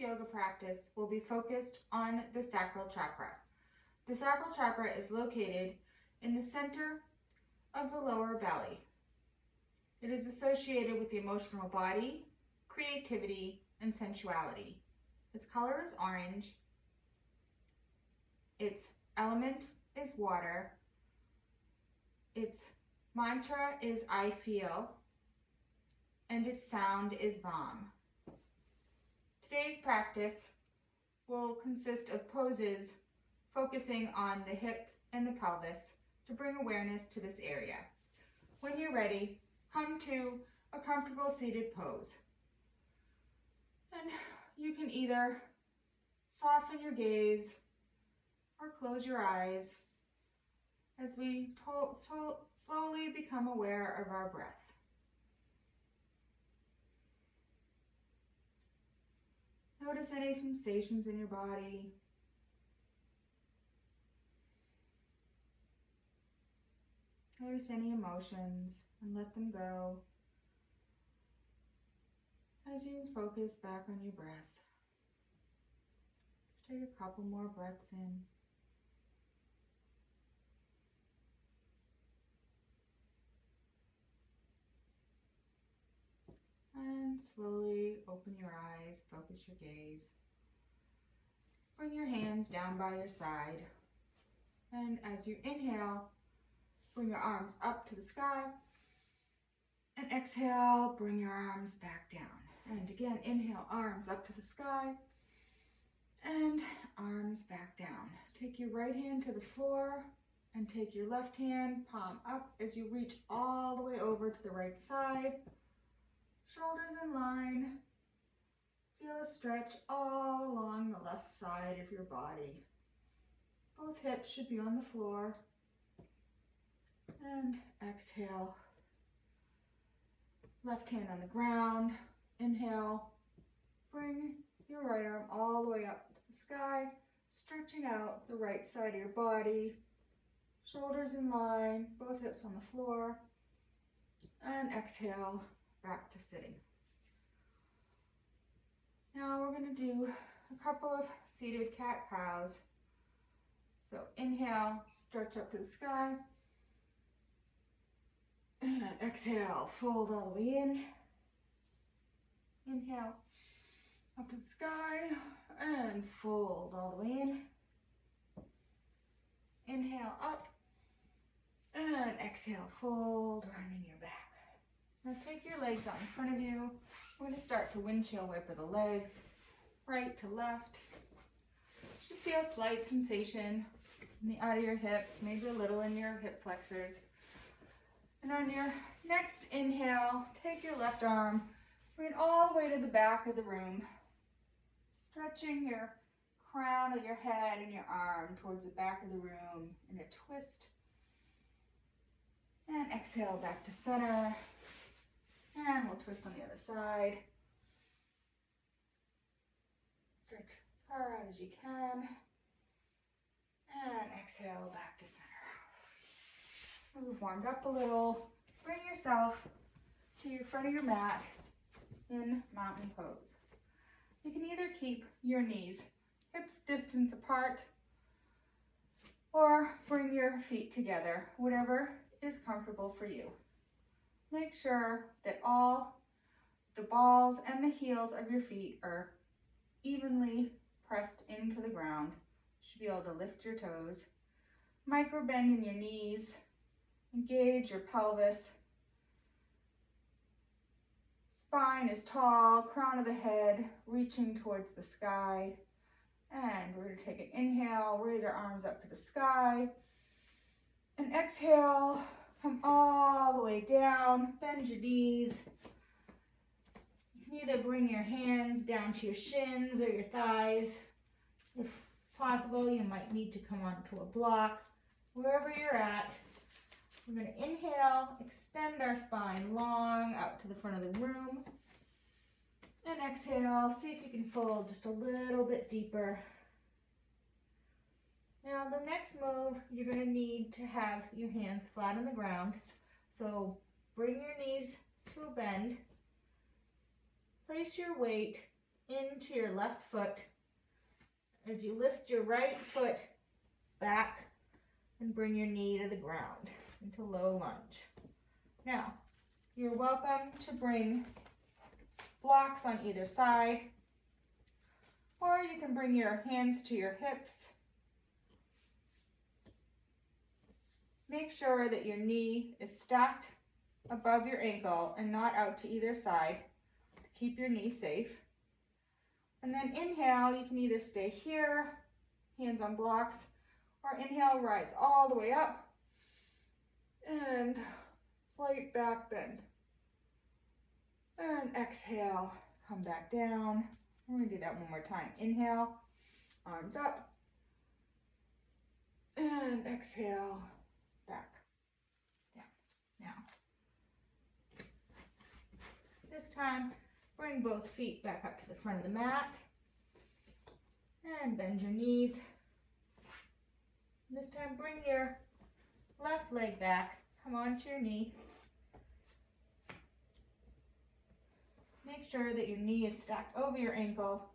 yoga practice will be focused on the sacral chakra. The sacral chakra is located in the center of the lower belly. It is associated with the emotional body, creativity, and sensuality. Its color is orange. Its element is water. Its mantra is I feel. And its sound is Vam. Today's practice will consist of poses focusing on the hips and the pelvis to bring awareness to this area. When you're ready, come to a comfortable seated pose. And you can either soften your gaze or close your eyes as we slowly become aware of our breath. Notice any sensations in your body. Notice any emotions and let them go as you focus back on your breath. Let's take a couple more breaths in. And slowly open your eyes, focus your gaze. Bring your hands down by your side. And as you inhale, bring your arms up to the sky. And exhale, bring your arms back down. And again, inhale, arms up to the sky. And arms back down. Take your right hand to the floor and take your left hand, palm up as you reach all the way over to the right side. Shoulders in line. Feel a stretch all along the left side of your body. Both hips should be on the floor. And exhale. Left hand on the ground. Inhale. Bring your right arm all the way up to the sky, stretching out the right side of your body. Shoulders in line, both hips on the floor. And exhale. Back to sitting. Now we're going to do a couple of seated cat-cows. So inhale, stretch up to the sky. And exhale, fold all the way in. Inhale, up to the sky. And fold all the way in. Inhale, up. And exhale, fold, rounding your back. Now take your legs out in front of you. We're going to start to windshield wiper the legs, right to left. You should feel slight sensation in the out of your hips, maybe a little in your hip flexors. And on your next inhale, take your left arm, bring it all the way to the back of the room, stretching your crown of your head and your arm towards the back of the room in a twist. And exhale back to center. And we'll twist on the other side. Stretch as far out as you can. And exhale back to center. We've warmed up a little. Bring yourself to your front of your mat in mountain pose. You can either keep your knees hips distance apart or bring your feet together, whatever is comfortable for you. Make sure that all the balls and the heels of your feet are evenly pressed into the ground. You should be able to lift your toes. Micro bend in your knees. Engage your pelvis. Spine is tall, crown of the head reaching towards the sky. And we're going to take an inhale, raise our arms up to the sky. And exhale, come all the way down, bend your knees. You can either bring your hands down to your shins or your thighs. If possible, you might need to come onto a block. Wherever you're at, we're going to inhale, extend our spine long out to the front of the room. And exhale, see if you can fold just a little bit deeper. Now the next move, you're going to need to have your hands flat on the ground. So bring your knees to a bend. Place your weight into your left foot as you lift your right foot back and bring your knee to the ground into low lunge. Now, you're welcome to bring blocks on either side, or you can bring your hands to your hips. Make sure that your knee is stacked above your ankle and not out to either side to keep your knee safe. And then inhale, you can either stay here, hands on blocks, or inhale, rise all the way up, and slight back bend. And exhale, come back down. We're gonna do that one more time. Inhale, arms up, and exhale, back down. Now, this time, bring both feet back up to the front of the mat, and bend your knees. This time, bring your left leg back, come onto your knee. Make sure that your knee is stacked over your ankle.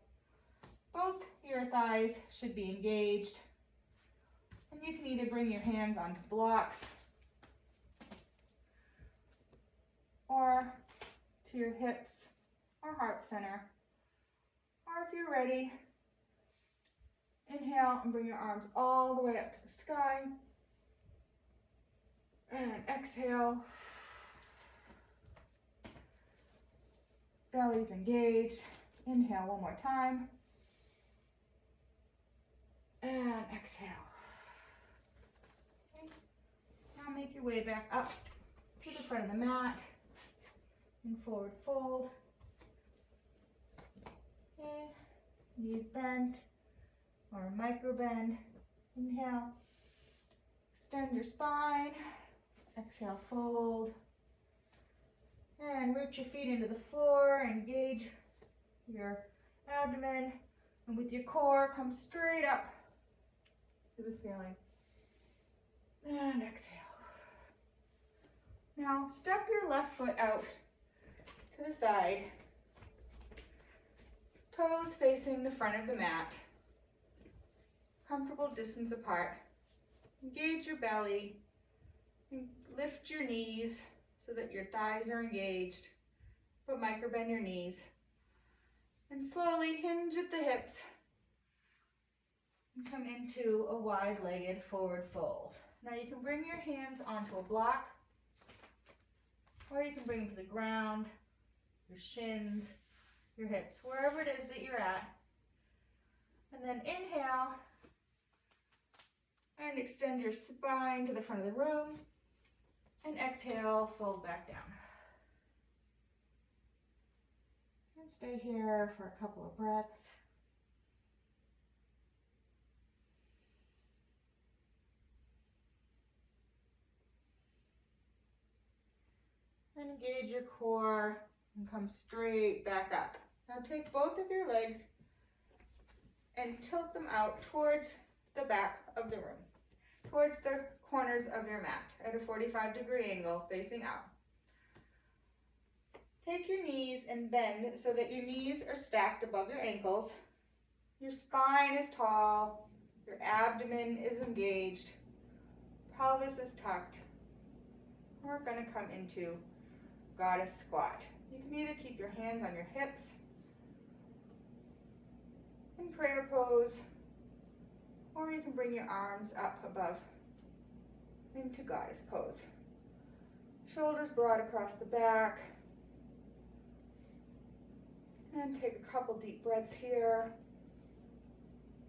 Both your thighs should be engaged. And you can either bring your hands onto blocks or to your hips or heart center. Or if you're ready, inhale and bring your arms all the way up to the sky. And exhale. Belly's engaged. Inhale one more time. And exhale. Okay. Now make your way back up to the front of the mat and forward fold. Okay. Knees bent or micro bend. Inhale. Extend your spine. Exhale, fold. And root your feet into the floor, engage your abdomen, and with your core, come straight up to the ceiling. And exhale. Now, step your left foot out to the side, toes facing the front of the mat, comfortable distance apart. Engage your belly, and lift your knees so that your thighs are engaged, but microbend your knees. And slowly hinge at the hips and come into a wide-legged forward fold. Now you can bring your hands onto a block, or you can bring them to the ground, your shins, your hips, wherever it is that you're at. And then inhale and extend your spine to the front of the room. And exhale, fold back down. And stay here for a couple of breaths. Then engage your core and come straight back up. Now take both of your legs and tilt them out towards the back of the room, towards the corners of your mat at a 45-degree angle facing out. Take your knees and bend so that your knees are stacked above your ankles. Your spine is tall, your abdomen is engaged, pelvis is tucked. We're going to come into goddess squat. You can either keep your hands on your hips in prayer pose, or you can bring your arms up above into goddess pose. Shoulders broad across the back. And take a couple deep breaths here.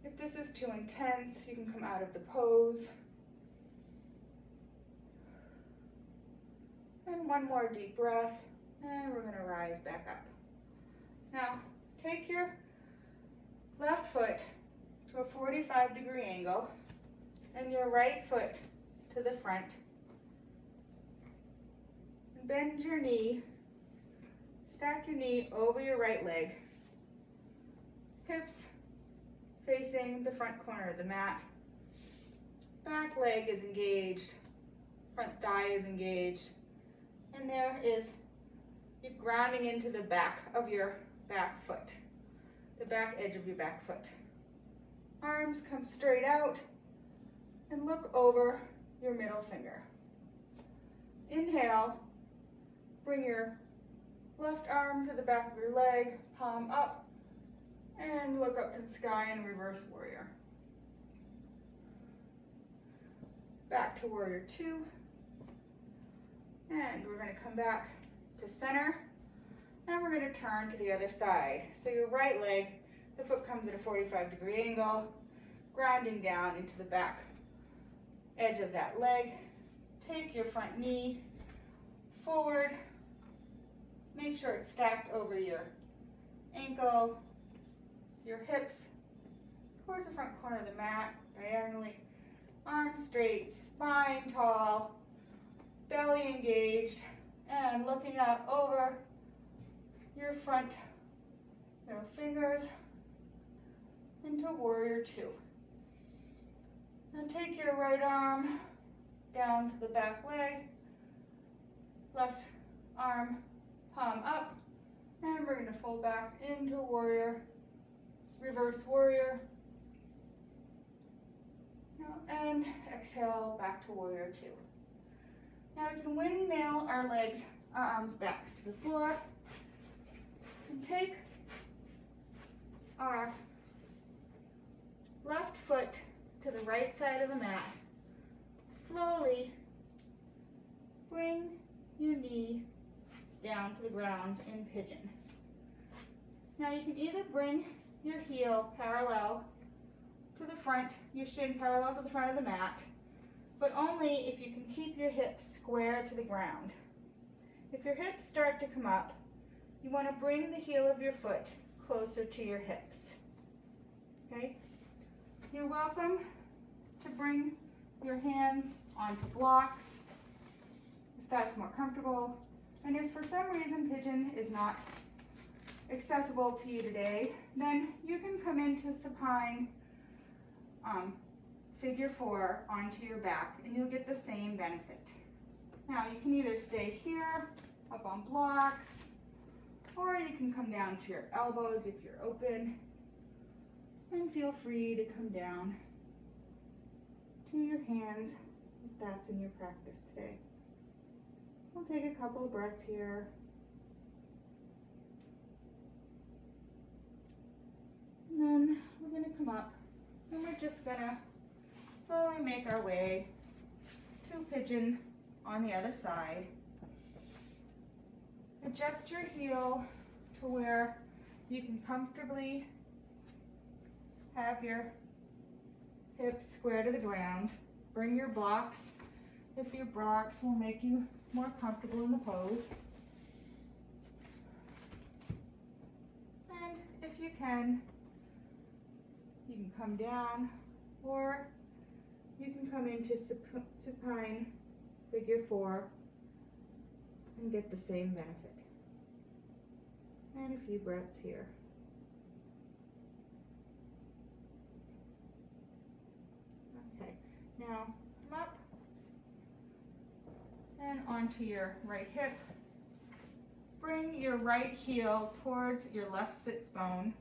If this is too intense, you can come out of the pose. And one more deep breath, and we're going to rise back up. Now, take your left foot to a 45-degree angle and your right foot to the front. And bend your knee, stack your knee over your right leg. Hips facing the front corner of the mat. Back leg is engaged, front thigh is engaged, and there is you're grounding into the back of your back foot. the back edge of your back foot. Arms come straight out and look over your middle finger. Inhale, bring your left arm to the back of your leg, palm up, and look up to the sky in reverse warrior. Back to warrior two. And we're going to come back to center, and we're going to turn to the other side. So your right leg, the foot comes at a 45-degree angle, grounding down into the back edge of that leg. Take your front knee forward. Make sure it's stacked over your ankle, your hips towards the front corner of the mat, diagonally. Arms straight, spine tall, belly engaged, and looking out over your front middle fingers into warrior two. Now take your right arm down to the back leg, left arm palm up, and we're going to fold back into warrior, reverse warrior. And exhale back to warrior two. Now we can windmill our legs, our arms back to the floor, and take our left foot to the right side of the mat. Slowly bring your knee down to the ground in pigeon. Now you can either bring your heel parallel to the front, your shin parallel to the front of the mat, but only if you can keep your hips square to the ground. If your hips start to come up, you want to bring the heel of your foot closer to your hips. Okay? You're welcome to bring your hands onto blocks if that's more comfortable. And if for some reason pigeon is not accessible to you today, then you can come into supine figure four onto your back, and you'll get the same benefit. Now you can either stay here up on blocks, or you can come down to your elbows if you're open, and feel free to come down to your hands if that's in your practice today. We'll take a couple of breaths here. And then we're going to come up, and we're just going to slowly make our way to pigeon on the other side. Adjust your heel to where you can comfortably have your hips square to the ground. Bring your blocks if your blocks will make you more comfortable in the pose. And if you can come down, or you can come into supine figure four and get the same benefit. And a few breaths here. Okay, now come up and onto your right hip. Bring your right heel towards your left sits bone.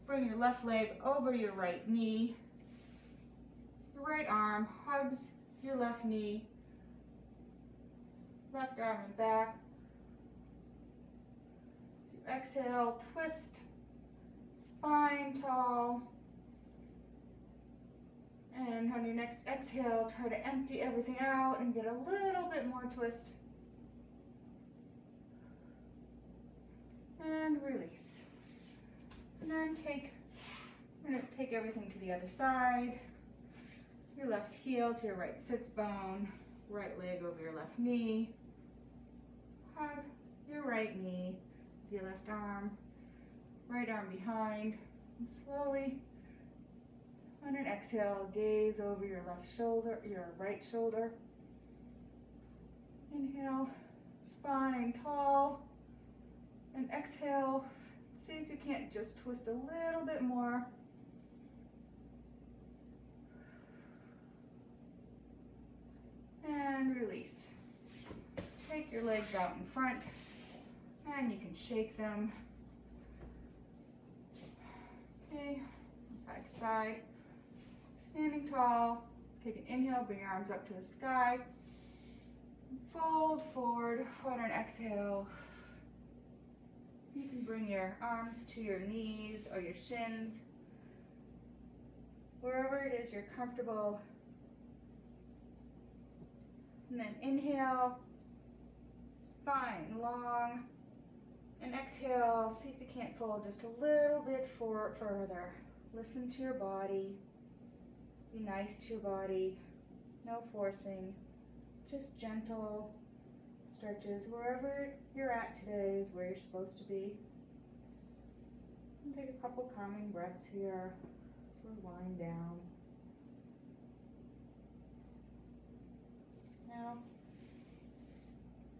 Bring your left leg over your right knee. Your right arm hugs your left knee. Left arm and back. So exhale, twist, spine tall. And on your next exhale, try to empty everything out and get a little bit more twist. And release. And then we're going to take everything to the other side. Your left heel to your right sits bone, right leg over your left knee. Hug your right knee with your left arm, right arm behind. And slowly, on an exhale, gaze over your left shoulder, your right shoulder. Inhale, spine tall. And exhale, see if you can't just twist a little bit more. And release. Take your legs out in front, and you can shake them. side to side. Standing tall, take an inhale, bring your arms up to the sky. Fold forward on an exhale. You can bring your arms to your knees or your shins, wherever it is you're comfortable. And then inhale, spine long, and exhale, see if you can't fold just a little bit further. Listen to your body, be nice to your body, no forcing, just gentle stretches. Wherever you're at today is where you're supposed to be. And take a couple calming breaths here as we're lying down. Now,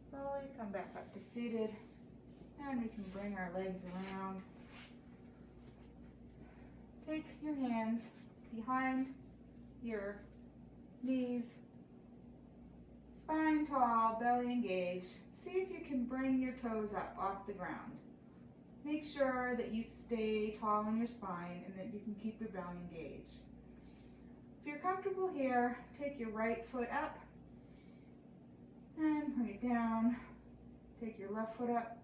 slowly come back up to seated, and we can bring our legs around. Take your hands behind your knees, spine tall, belly engaged. See if you can bring your toes up off the ground. Make sure that you stay tall in your spine and that you can keep your belly engaged. If you're comfortable here, take your right foot up and bring it down. Take your left foot up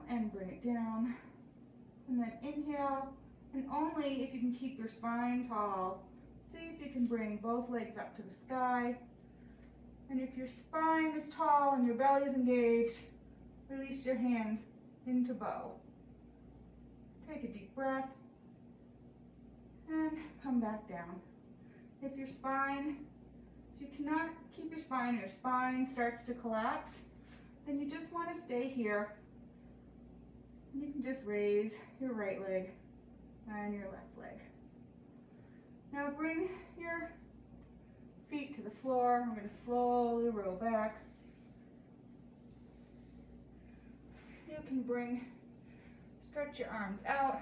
and bring it down. And then inhale, and only if you can keep your spine tall, see if you can bring both legs up to the sky. And if your spine is tall and your belly is engaged, release your hands into bow. Take a deep breath and come back down. If you cannot keep your spine starts to collapse, then you just want to stay here. And you can just raise your right leg and your left leg. Now bring your feet to the floor. We're going to slowly roll back. You can stretch your arms out,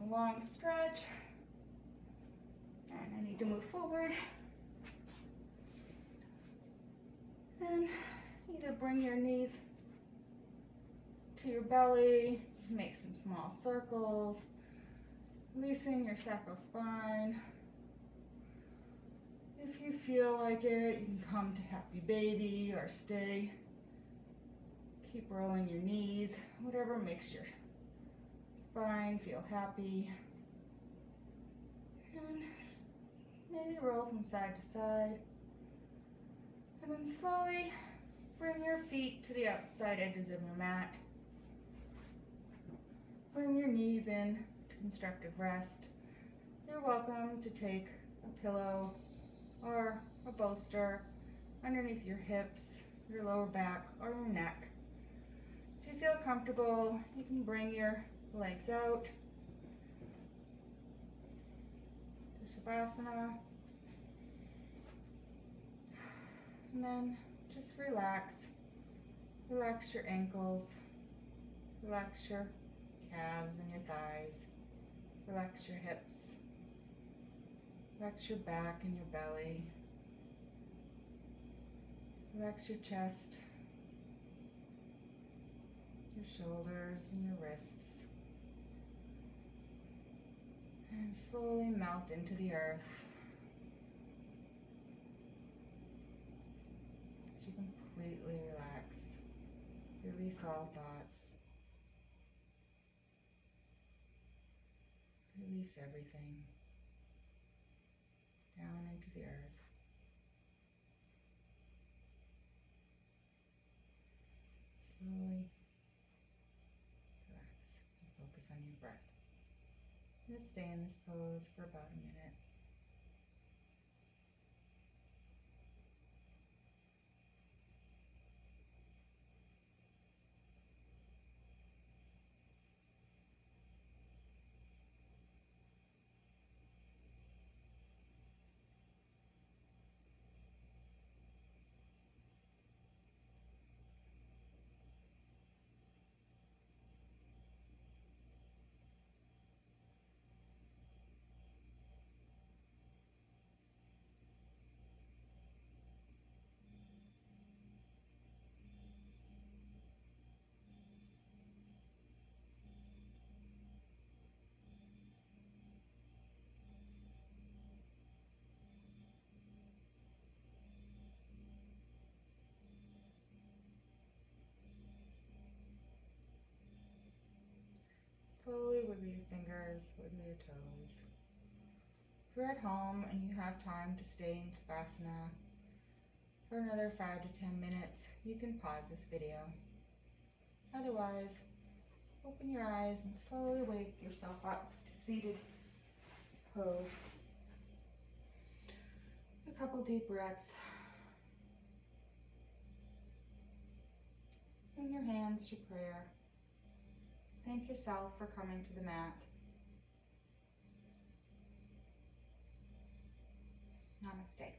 a long stretch, and I need to move forward. And either bring your knees to your belly, make some small circles, releasing your sacral spine. If you feel like it, you can come to happy baby or stay. Keep rolling your knees, whatever makes your spine feel happy. And maybe roll from side to side. And then slowly bring your feet to the outside edges of your mat. Bring your knees in to constructive rest. You're welcome to take a pillow or a bolster underneath your hips, your lower back, or your neck. If you feel comfortable, you can bring your legs out to Shavasana. And then just relax. Relax your ankles. Relax your calves and your thighs. Relax your hips. Relax your back and your belly. Relax your chest, your shoulders and your wrists. And slowly melt into the earth. As you completely relax. Release all thoughts. Release everything down into the earth. Slowly relax and focus on your breath. Just stay in this pose for about a minute. wiggle your fingers, wiggle your toes. If you're at home and you have time to stay in Tadasana for another 5 to 10 minutes, you can pause this video. Otherwise, open your eyes and slowly wake yourself up to seated pose. A couple deep breaths. Bring your hands to prayer. Thank yourself for coming to the mat. Namaste.